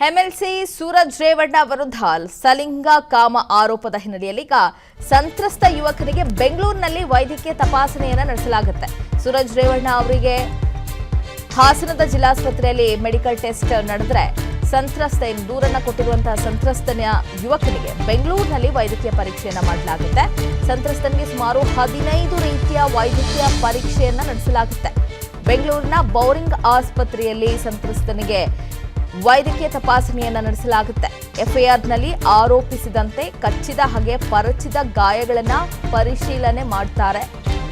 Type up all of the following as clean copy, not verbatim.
MLC Suraj Revanna ವಿರುದ್ಧ ಸಲಿಂಗ ಕಾಮ ಆರೋಪದ ಹಿನ್ನೆಲೆಯಲ್ಲಿ ಈಗ ಸಂತ್ರಸ್ತ ಯುವಕರಿಗೆ ಬೆಂಗಳೂರಿನಲ್ಲಿ ವೈದ್ಯಕೀಯ ತಪಾಸಣೆಯನ್ನು ನಡೆಸಲಾಗುತ್ತೆ. ಸೂರಜ್ ರೇವಣ್ಣ ಅವರಿಗೆ ಹಾಸನದ ಜಿಲ್ಲಾಸ್ಪತ್ರೆಯಲ್ಲಿ ಮೆಡಿಕಲ್ ಟೆಸ್ಟ್ ನಡೆದರೆ ಸಂತ್ರಸ್ತ ದೂರನ್ನ ಕೊಟ್ಟಿರುವಂತಹ ಸಂತ್ರಸ್ತನ ಯುವಕನಿಗೆ ಬೆಂಗಳೂರಿನಲ್ಲಿ ವೈದ್ಯಕೀಯ ಪರೀಕ್ಷೆಯನ್ನು ಮಾಡಲಾಗುತ್ತೆ. ಸಂತ್ರಸ್ತನಿಗೆ ಸುಮಾರು 15 ರೀತಿಯ ವೈದ್ಯಕೀಯ ಪರೀಕ್ಷೆಯನ್ನು ನಡೆಸಲಾಗುತ್ತೆ. ಬೆಂಗಳೂರಿನ ಬೌರಿಂಗ್ ಆಸ್ಪತ್ರೆಯಲ್ಲಿ ಸಂತ್ರಸ್ತನಿಗೆ ವೈದ್ಯಕೀಯ ತಪಾಸಣೆಯನ್ನು ನಡೆಸಲಾಗುತ್ತೆ. ಎಫ್ಐಆರ್ನಲ್ಲಿ ಆರೋಪಿಸಿದಂತೆ ಕಚ್ಚಿದ ಹಾಗೆ ಪರಚಿದ ಗಾಯಗಳನ್ನು ಪರಿಶೀಲನೆ ಮಾಡ್ತಾರೆ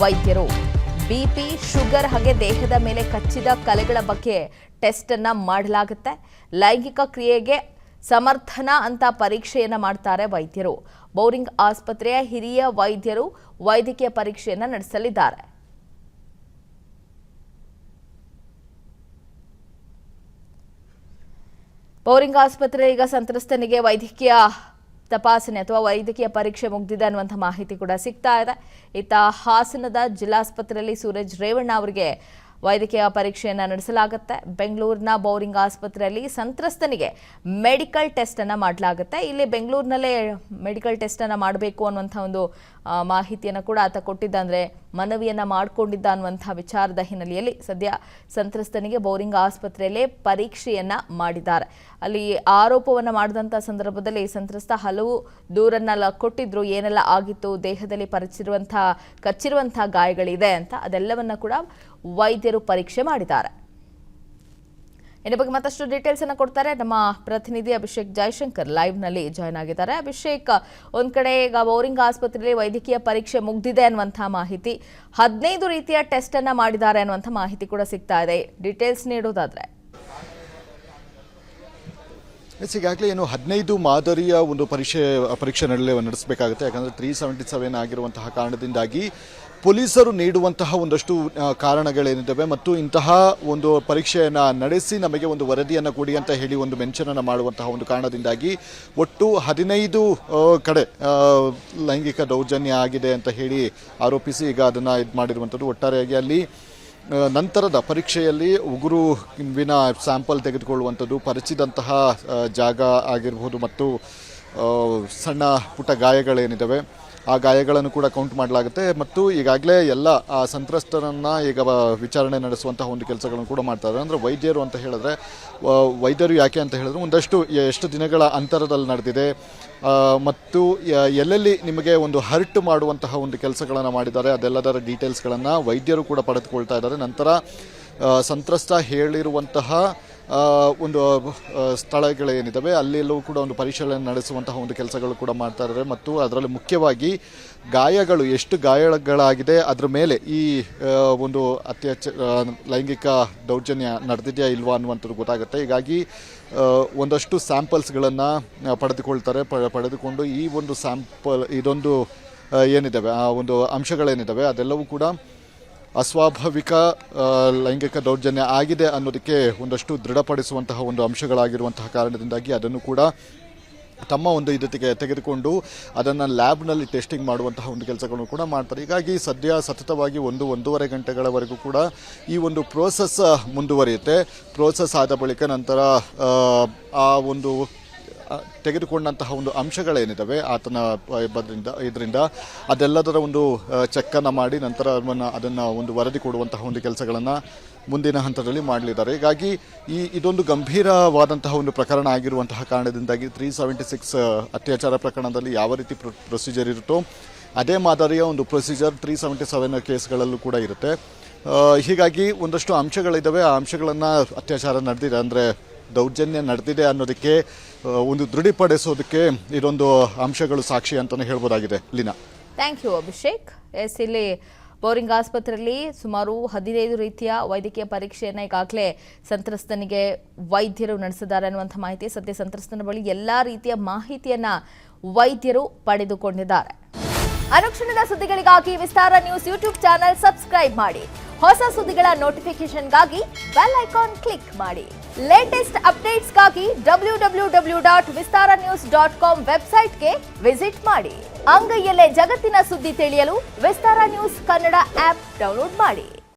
ವೈದ್ಯರು. ಬಿಪಿ, ಶುಗರ್ ಹಾಗೆ ದೇಹದ ಮೇಲೆ ಕಚ್ಚಿದ ಕಲೆಗಳ ಬಗ್ಗೆ ಟೆಸ್ಟ್ ಅನ್ನ ಮಾಡಲಾಗುತ್ತೆ. ಲೈಂಗಿಕ ಕ್ರಿಯೆಗೆ ಸಮರ್ಥನ ಅಂತ ಪರೀಕ್ಷೆಯನ್ನ ಮಾಡ್ತಾರೆ ವೈದ್ಯರು. ಬೌರಿಂಗ್ ಆಸ್ಪತ್ರೆಯ ಹಿರಿಯ ವೈದ್ಯರು ವೈದ್ಯಕೀಯ ಪರೀಕ್ಷೆಯನ್ನ ನಡೆಸಲಿದ್ದಾರೆ. ಬೌರಿಂಗ್ ಆಸ್ಪತ್ರೆ ಈಗ ಸಂತ್ರಸ್ತನಿಗೆ ವೈದ್ಯಕೀಯ ತಪಾಸಣೆ ಅಥವಾ ವೈದ್ಯಕೀಯ ಪರೀಕ್ಷೆ ಮುಗಿದಿದೆ ಅನ್ನುವಂಥ ಮಾಹಿತಿ ಕೂಡ ಸಿಗ್ತಾ ಇದೆ. ಇತ್ತ ಹಾಸನದ ಜಿಲ್ಲಾಸ್ಪತ್ರೆಯಲ್ಲಿ ಸೂರಜ್ ರೇವಣ್ಣ ಅವರಿಗೆ ವೈದ್ಯಕೀಯ ಪರೀಕ್ಷೆಯನ್ನು ನಡೆಸಲಾಗುತ್ತೆ. ಬೆಂಗಳೂರಿನ ಬೌರಿಂಗ್ ಆಸ್ಪತ್ರೆಯಲ್ಲಿ ಸಂತ್ರಸ್ತನಿಗೆ ಮೆಡಿಕಲ್ ಟೆಸ್ಟ್ ಅನ್ನು ಮಾಡಲಾಗುತ್ತೆ. ಇಲ್ಲಿ ಬೆಂಗಳೂರಿನಲ್ಲೇ ಮೆಡಿಕಲ್ ಟೆಸ್ಟ್ ಅನ್ನು ಮಾಡಬೇಕು ಅನ್ನುವಂಥ ಒಂದು ಮಾಹಿತಿಯನ್ನು ಕೂಡ ಆತ ಕೊಟ್ಟಿದ್ದ, ಅಂದರೆ ಮನವಿಯನ್ನು ಮಾಡಿಕೊಂಡಿದ್ದ ಅನ್ನುವಂಥ ವಿಚಾರದ ಹಿನ್ನೆಲೆಯಲ್ಲಿ ಸದ್ಯ ಸಂತ್ರಸ್ತನಿಗೆ ಬೌರಿಂಗ್ ಆಸ್ಪತ್ರೆಯಲ್ಲೇ ಪರೀಕ್ಷೆಯನ್ನ ಮಾಡಿದ್ದಾರೆ. ಅಲ್ಲಿ ಆರೋಪವನ್ನು ಮಾಡಿದಂಥ ಸಂದರ್ಭದಲ್ಲಿ ಸಂತ್ರಸ್ತ ಹಲವು ದೂರನ್ನೆಲ್ಲ ಕೊಟ್ಟಿದ್ರು, ಏನೆಲ್ಲ ಆಗಿತ್ತು, ದೇಹದಲ್ಲಿ ಕಚ್ಚಿರುವಂತಹ ಗಾಯಗಳಿದೆ ಅಂತ ಅದೆಲ್ಲವನ್ನ ಕೂಡ ವೈದ್ಯರು ಪರೀಕ್ಷೆ ಮಾಡಿದ್ದಾರೆ. ಇನ್ನು ಬಗ್ಗೆ ಮತ್ತಷ್ಟು ಡೀಟೇಲ್ಸ್ ಅನ್ನು ಕೊಡ್ತಾರೆ ನಮ್ಮ ಪ್ರತಿನಿಧಿ ಅಭಿಷೇಕ್ ಜಯಶಂಕರ್ ಲೈವ್ ನಲ್ಲಿ ಜಾಯ್ನ್ ಆಗಿದ್ದಾರೆ. ಅಭಿಷೇಕ್, ಒಂದ್ ಕಡೆ ಈಗ ಬೌರಿಂಗ್ ಆಸ್ಪತ್ರೆಯಲ್ಲಿ ವೈದ್ಯಕೀಯ ಪರೀಕ್ಷೆ ಮುಗ್ದಿದೆ ಅನ್ನುವಂತಹ ಮಾಹಿತಿ, 15 ರೀತಿಯ ಟೆಸ್ಟ್ ಅನ್ನ ಮಾಡಿದ್ದಾರೆ ಅನ್ನುವಂಥ ಮಾಹಿತಿ ಕೂಡ ಸಿಗ್ತಾ ಇದೆ. ಡೀಟೇಲ್ಸ್ ನೀಡೋದಾದ್ರೆ ಈಗಾಗಲೇ ಏನು 15 ಮಾದರಿಯ ಒಂದು ಪರೀಕ್ಷೆ ನಡೆಸಬೇಕಾಗುತ್ತೆ. ಯಾಕಂದರೆ 377 ಆಗಿರುವಂತಹ ಕಾರಣದಿಂದಾಗಿ ಪೊಲೀಸರು ನೀಡುವಂತಹ ಒಂದಷ್ಟು ಕಾರಣಗಳೇನಿದ್ದಾವೆ ಮತ್ತು ಇಂತಹ ಒಂದು ಪರೀಕ್ಷೆಯನ್ನು ನಡೆಸಿ ನಮಗೆ ಒಂದು ವರದಿಯನ್ನು ಕೊಡಿ ಅಂತ ಹೇಳಿ ಒಂದು ಮೆನ್ಷನನ್ನು ಮಾಡುವಂತಹ ಒಂದು ಕಾರಣದಿಂದಾಗಿ ಒಟ್ಟು 15 ಕಡೆ ಲೈಂಗಿಕ ದೌರ್ಜನ್ಯ ಆಗಿದೆ ಅಂತ ಹೇಳಿ ಆರೋಪಿಸಿ ಈಗ ಅದನ್ನು ಮಾಡಿರುವಂಥದ್ದು. ಒಟ್ಟಾರೆಯಾಗಿ ಅಲ್ಲಿ ನಂತರದ ಪರೀಕ್ಷೆಯಲ್ಲಿ ಉಗುರುವಿನ ಸ್ಯಾಂಪಲ್ ತೆಗೆದುಕೊಳ್ಳುವಂಥದ್ದು, ಪರಚಿದಂತಹ ಜಾಗ ಆಗಿರ್ಬೋದು ಮತ್ತು ಸಣ್ಣ ಪುಟ್ಟ ಗಾಯಗಳೇನಿದ್ದಾವೆ ಆ ಗಾಯಗಳನ್ನು ಕೂಡ ಕೌಂಟ್ ಮಾಡಲಾಗುತ್ತೆ. ಮತ್ತು ಈಗಾಗಲೇ ಎಲ್ಲ ಆ ಸಂತ್ರಸ್ತರನ್ನು ಈಗ ವಿಚಾರಣೆ ನಡೆಸುವಂತಹ ಒಂದು ಕೆಲಸಗಳನ್ನು ಕೂಡ ಮಾಡ್ತಾರೆ. ಅಂದರೆ ವೈದ್ಯರು ಅಂತ ಹೇಳಿದ್ರೆ, ವೈದ್ಯರು ಯಾಕೆ ಅಂತ ಹೇಳಿದ್ರೆ ಒಂದಷ್ಟು ಎಷ್ಟು ದಿನಗಳ ಅಂತರದಲ್ಲಿ ನಡೆದಿದೆ ಮತ್ತು ಎಲ್ಲೆಲ್ಲಿ ನಿಮಗೆ ಒಂದು ಹರ್ಟ್ ಮಾಡುವಂತಹ ಒಂದು ಕೆಲಸಗಳನ್ನು ಮಾಡಿದ್ದಾರೆ ಅದೆಲ್ಲದರ ಡೀಟೇಲ್ಸ್ಗಳನ್ನು ವೈದ್ಯರು ಕೂಡ ಪಡೆದುಕೊಳ್ತಾ ಇದ್ದಾರೆ. ನಂತರ ಸಂತ್ರಸ್ತ ಹೇಳಿರುವಂತಹ ಒಂದು ಸ್ಥಳಗಳೇನಿದ್ದಾವೆ ಅಲ್ಲೆಲ್ಲವೂ ಕೂಡ ಒಂದು ಪರಿಶೀಲನೆ ನಡೆಸುವಂತಹ ಒಂದು ಕೆಲಸಗಳು ಕೂಡ ಮಾಡ್ತಾ ಇದ್ದಾರೆ. ಮತ್ತು ಅದರಲ್ಲಿ ಮುಖ್ಯವಾಗಿ ಗಾಯಗಳು ಎಷ್ಟು ಗಾಯಗಳಾಗಿದೆ ಅದರ ಮೇಲೆ ಈ ಒಂದು ಲೈಂಗಿಕ ದೌರ್ಜನ್ಯ ನಡೆದಿದೆಯಾ ಇಲ್ವಾ ಅನ್ನುವಂಥದ್ದು ಗೊತ್ತಾಗುತ್ತೆ. ಹೀಗಾಗಿ ಒಂದಷ್ಟು ಸ್ಯಾಂಪಲ್ಸ್ಗಳನ್ನು ಪಡೆದುಕೊಳ್ತಾರೆ. ಪಡೆದುಕೊಂಡು ಈ ಒಂದು ಇದೊಂದು ಏನಿದ್ದಾವೆ ಆ ಒಂದು ಅಂಶಗಳೇನಿದ್ದಾವೆ ಅದೆಲ್ಲವೂ ಕೂಡ ಅಸ್ವಾಭಾವಿಕ ಲೈಂಗಿಕ ದೌರ್ಜನ್ಯ ಆಗಿದೆ ಅನ್ನೋದಕ್ಕೆ ಒಂದಷ್ಟು ದೃಢಪಡಿಸುವಂತಹ ಒಂದು ಅಂಶಗಳಾಗಿರುವಂತಹ ಕಾರಣದಿಂದಾಗಿ ಅದನ್ನು ಕೂಡ ತಮ್ಮ ಒಂದು ಇದಕ್ಕೆ ತೆಗೆದುಕೊಂಡು ಅದನ್ನು ಲ್ಯಾಬ್ನಲ್ಲಿ ಟೆಸ್ಟಿಂಗ್ ಮಾಡುವಂತಹ ಒಂದು ಕೆಲಸಗಳನ್ನು ಕೂಡ ಮಾಡ್ತಾರೆ. ಹೀಗಾಗಿ ಸತತವಾಗಿ 1-1.5 ಗಂಟೆಗಳವರೆಗೂ ಕೂಡ ಈ ಒಂದು ಪ್ರೋಸೆಸ್ ಮುಂದುವರಿಯುತ್ತೆ. ಪ್ರೋಸೆಸ್ ಆದ ಬಳಿಕ ನಂತರ ಆ ಒಂದು ತೆಗೆದುಕೊಂಡಂತಹ ಒಂದು ಅಂಶಗಳೇನಿದ್ದಾವೆ ಆತನ ಇದರಿಂದ ಅದೆಲ್ಲದರ ಒಂದು ಚೆಕ್ಕನ್ನು ಮಾಡಿ ನಂತರ ಅದನ್ನು ಒಂದು ವರದಿ ಕೊಡುವಂತಹ ಒಂದು ಕೆಲಸಗಳನ್ನು ಮುಂದಿನ ಹಂತದಲ್ಲಿ ಮಾಡಲಿದ್ದಾರೆ. ಹೀಗಾಗಿ ಇದೊಂದು ಗಂಭೀರವಾದಂತಹ ಒಂದು ಪ್ರಕರಣ ಆಗಿರುವಂತಹ ಕಾರಣದಿಂದಾಗಿ 376 ಅತ್ಯಾಚಾರ ಪ್ರಕರಣದಲ್ಲಿ ಯಾವ ರೀತಿ ಪ್ರೊಸೀಜರ್ ಇರುತ್ತೋ ಅದೇ ಮಾದರಿಯ ಒಂದು ಪ್ರೊಸೀಜರ್ 377 ಕೇಸ್ಗಳಲ್ಲೂ ಕೂಡ ಇರುತ್ತೆ. ಹೀಗಾಗಿ ಒಂದಷ್ಟು ಅಂಶಗಳಿದ್ದಾವೆ. ಆ ಅಂಶಗಳನ್ನು ಅತ್ಯಾಚಾರ ನಡೆದಿದೆ ಅಂದರೆ ದೌರ್ಜನ್ಯ ನಡೆದಿದೆ ಅನ್ನೋದಕ್ಕೆ ಒಂದು ದೃಢಪಡಿಸೋದಕ್ಕೆ ಇದೊಂದು ಅಂಶಗಳು ಸಾಕ್ಷಿ ಅಂತಲೇ ಹೇಳ್ಬೋದಾಗಿದೆ. Leena, thank you Abhishek. ಇಲ್ಲಿ ಬೌರಿಂಗ್ ಆಸ್ಪತ್ರೆಯಲ್ಲಿ ಸುಮಾರು 15 ರೀತಿಯ ವೈದ್ಯಕೀಯ ಪರೀಕ್ಷೆಯನ್ನು ಈಗಾಗಲೇ ಸಂತ್ರಸ್ತನಿಗೆ ವೈದ್ಯರು ನಡೆಸಿದ್ದಾರೆ ಅನ್ನುವಂಥ ಮಾಹಿತಿ. ಸದ್ಯ ಸಂತ್ರಸ್ತನ ಬಳಿ ಎಲ್ಲಾ ರೀತಿಯ ಮಾಹಿತಿಯನ್ನ ವೈದ್ಯರು ಪಡೆದುಕೊಂಡಿದ್ದಾರೆ. ಅನುಕ್ಷಣದ ಸುದ್ದಿಗಳಿಗಾಗಿ ವಿಸ್ತಾರ ನ್ಯೂಸ್ ಯೂಟ್ಯೂಬ್ ಚಾನೆಲ್ ಸಬ್ಸ್ಕ್ರೈಬ್ ಮಾಡಿ. ಹೊಸ ಸುದ್ದಿಗಳ ನೋಟಿಫಿಕೇಶನ್ಗಾಗಿ ಬೆಲ್ ಐಕಾನ್ ಕ್ಲಿಕ್ ಮಾಡಿ. ಲೇಟೆಸ್ಟ್ ಅಪ್ಡೇಟ್ಸ್ಗಾಗಿ www.vistaranews.com ವೆಬ್ಸೈಟ್ಗೆ ವಿಸಿಟ್ ಮಾಡಿ. ಅಂಗೈಯಲ್ಲೇ ಜಗತ್ತಿನ ಸುದ್ದಿ ತಿಳಿಯಲು ವಿಸ್ತಾರ ನ್ಯೂಸ್ ಕನ್ನಡ ಆಪ್ ಡೌನ್ಲೋಡ್ ಮಾಡಿ.